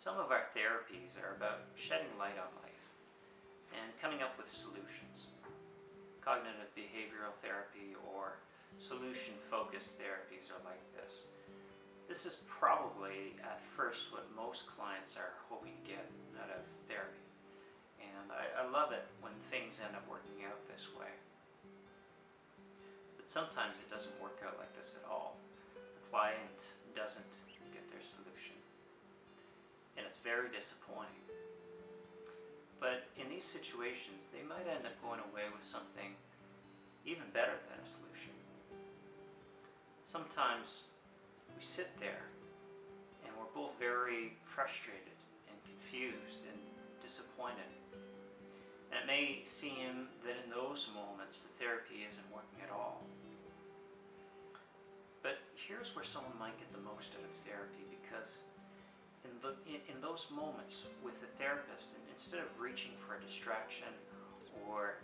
Some of our therapies are about shedding light on life and coming up with solutions. Cognitive behavioral therapy or solution-focused therapies are like this. This is probably at first what most clients are hoping to get out of therapy. And I love it when things end up working out this way. But sometimes it doesn't work out like this at all. The client doesn't get their solution. And it's very disappointing. But in these situations, they might end up going away with something even better than a solution. Sometimes we sit there and we're both very frustrated and confused and disappointed. And it may seem that in those moments the therapy isn't working at all. But here's where someone might get the most out of therapy, because in those moments with the therapist, and instead of reaching for a distraction or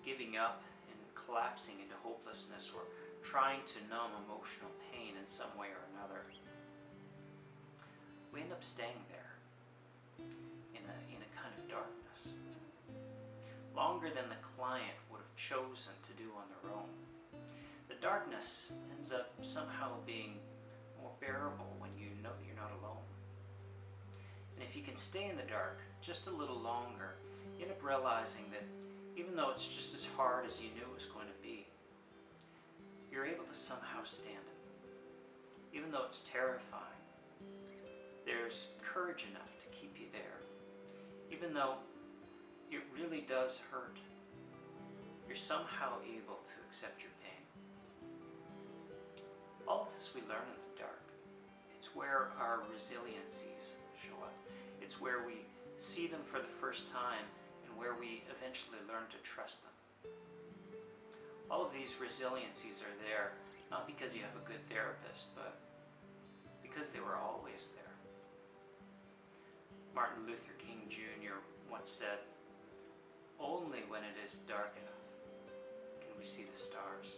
giving up and collapsing into hopelessness or trying to numb emotional pain in some way or another, we end up staying there in a kind of darkness, longer than the client would have chosen to do on their own. The darkness ends up somehow being more bearable when you know that you're not alone. And if you can stay in the dark just a little longer, you end up realizing that even though it's just as hard as you knew it was going to be, you're able to somehow stand it. Even though it's terrifying, there's courage enough to keep you there. Even though it really does hurt, you're somehow able to accept your pain. All of this we learn in the dark. It's where our resiliencies show up. It's where we see them for the first time and where we eventually learn to trust them. All of these resiliencies are there not because you have a good therapist, but because they were always there. Martin Luther King Jr. once said, "Only when it is dark enough can we see the stars."